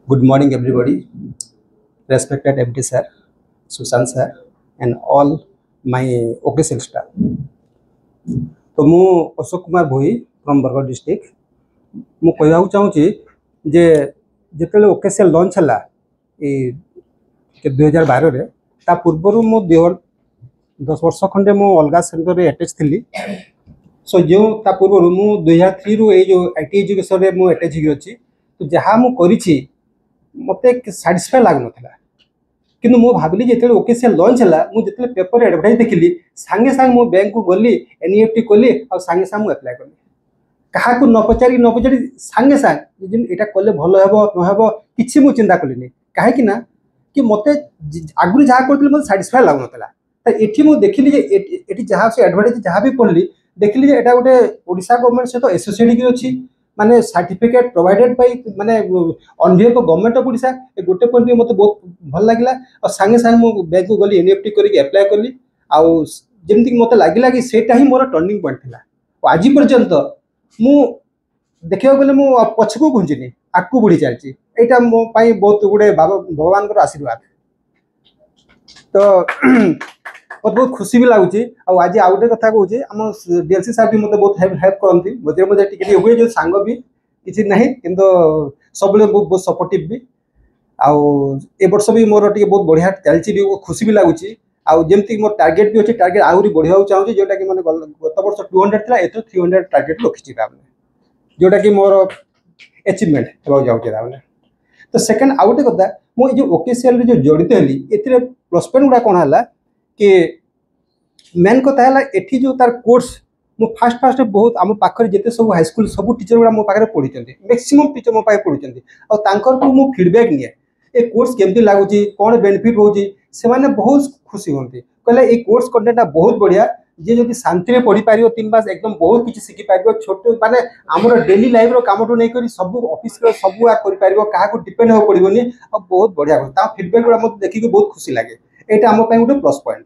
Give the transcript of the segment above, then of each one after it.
Good morning, everybody. Respected MD sir, Sushant sir, and all my OKCL staff. तो मु अशोक कुमार भोई from Bargarh district मु कहवा चाहूँगी जे जिते OKCL लॉन्च है 2012 रे ता पूर्व मु 10 वर्ष खंडे मु अलग सेक्टर रे अटैच थी। सो जो ता पूर्व मु 2003 रु ए जो आईटी एजुकेशन रे मु अटैच हो अच्छी। तो जहाँ मु करिछि मते सैटिस्फाई लागु नथला किंतु मु भाबिली जेते OKCL लॉन्च है मुझे पेपर एडवर्टाइज देखिली सांगे सांगे मो बैंक को गली एनईएफटी कली और सांगे सांगे मु अप्लाई कली क्या न पचारि सांगे सांगे एटा कले भल हेबो न हेबो किछि मु चिंता कलिनी काहे ना कि मते आगु जहाँ करथिल मते सैटिस्फाई लागु नथला। त एठी मु देखिली जे एठी जहाँ से एडवर्टाइज जहाँ भी पढ़ली देखिली जे एटा गोटे ओडिशा गवर्नमेंट सहित एसोसिएट अछि माने सर्टिफिकेट प्रोवाइडेड बाय माने on behalf of government of Odisha ए गोटे पॉइंट मते बहुत भल लागिला और सांगे सांगे मो बैंक को गली एनईएफटी करके अप्लाई करली आउ जेमति मते लागिला कि सेटा ही मोर टर्निंग पॉइंट थिला। आज पर्यंत मु देखियो गले मु पछको घुंजिनी आकु बुढ़ी चलची एटा मो पाई बहुत गुडे भगवान को आशीर्वाद। तो बहुत खुशी भी लगुच आज आउ गोटे कथा कहूँ आम डीएलसी साहब भी मतलब बहुत हेल्प करती मझे मझे टी हुए जो सांग भी किसी ना कि सब बहुत सपोर्टिव भी आउ ए वर्ष भी मोर टे बहुत बढ़िया चलती भी खुशी भी लगुच आमती मोर टार्गेट भी अच्छे टार्गेट आहरी बढ़िया चाहूँगी जोटा कि मैंने गत वर्ष 200 था एथर 300 टार्गेट रखी जोटा कि मोर अचिवमेंट होगा जाऊँगे। तो सेकेंड आउ गोटे कथा मुझे OKCL जो जड़ित हली ए प्लस पॉइंट गुड़ा कौन है कि मेन कथा है एठी जो तार कोर्स मु फास्ट बहुत आम पाखर जिते सब हाईस्कूल सब टीचर गुड़ा मो पाखे पढ़ी मैक्सिमम टीचर मो पाखे पढ़ी और मु फीडबैक निए ए कोर्स केमती लगुच कौन बेनिफिट होची से माने बहुत खुशी होती कहले ए कोर्स कंटेंट बहुत बढ़िया जे जदि शांति में पढ़ी पारियो 3 मास एकदम बहुत किसी शिखी पारियो छोट माने आमर डेली लाइफ रो काम नै करी सब ऑफिस रो सब करि पारियो काहा को डिपेंड हो पड़िबोनी और बहुत बढ़िया ता फीडबैक गुड़ा मते देखि के बहुत खुशी लागे एटा हम पय गोटे प्लस पॉइंट।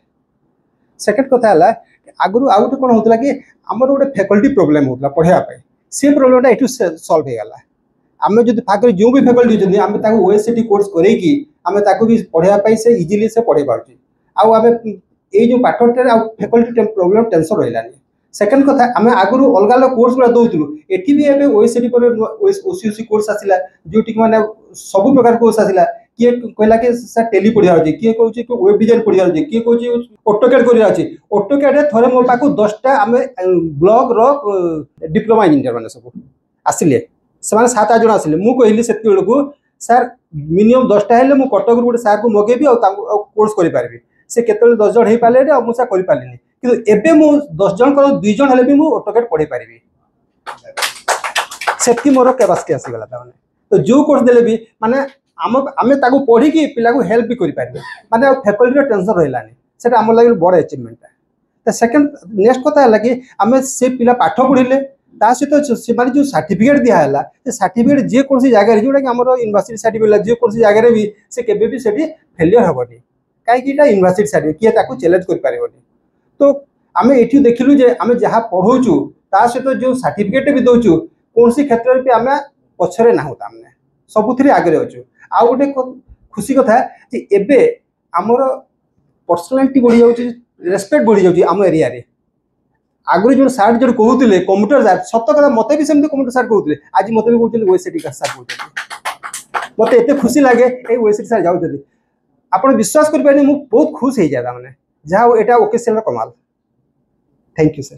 सेकेंड कथा है आगु आउ गोटे कौन होता कि आमर गोटे फैकल्टी प्रोब्लेम होता पढ़ाई से प्रोब्लेमटा ये सल्व होगा आम जो पाखे जो भी फैकल्टी होती आम OSCT कोर्स करेगी आम भी पढ़ाई से इजिली से पढ़े पार्टी आम ये जो पाठटे फैकल्टी प्रोब्लेम टेंशन रहा। सेकेंड कथा आम आगु अलग अलग कोर्स गुड़ा दौलू एटी भी OSCT OCC कोर्स आसला जो मैंने सब प्रकार कोर्स आसला किए कहला कि सर टेली पढ़िया अच्छे किए कौन वेब डिजाइन पढ़िया अच्छे किए कौन ऑटोकैड कर ऑटोकैड थे मो पाक 10टा आम ब्लॉग रो डिप्लोमा इंजीनियर मैंने सब आसिले से 7-8 जन आसिले मु कहली से सर मिनिमम 10टा है मुझे कटक गोटे सार को मगेबी और कोर्स करें से केतले 10 जन हो पारे मुझे करें कि एबे मु 10 जन 2 जन हेले भी मुझे ऑटोकैड पढ़े पारि से मोर कैपेसिटी आसीगला तो जो कोर्स देले भी माने आम ताकू पढ़ी पिला को हेल्प भी करें माने फैकल्टी टेंशन रहा से आम लगे बड़ अचिवमेंट। तो सेकेंड नेक्स्ट कथा है कि आम से पिला पाठ पढ़ले सहित से जो सर्टिफिकेट दिहला सर्टिफिकेट जेकोसी जगह जोटा कि आम यूनिवर्सिटी सर्टिफिकेट जेकोसी जगह भी से केबे भी सेठी फेलियर हेबनी कहीं यूनिवर्सिटी सर्टिफिकेट किए चैलेंज कर। तो आम ये देखिलु जे आम जहाँ पढ़ाऊँ सहित जो सर्टिफिकेट भी दौचु कौन क्षेत्र में आम पछरे ना तामने सबुथ आगे अच्छु आउ गोटे खुशी कथा कि एबे आमर पर्सनालिटी बढ़ी जाऊँगी रेस्पेक्ट बढ़ी जाऊँगी आम एरिया रे आगुरी जो सार जो कहते कंप्यूटर सार सत कथा मत भी सेमती कंप्यूटर सार कहते आज मत भी कहते OSCT सार कहते मत एत खुशी लगे ये OSCT सार जाऊँ आप विश्वास करें मुझे बहुत खुश हो जाए मैंने जहाँ यहाँ OKCL कमाल। Thank you sir.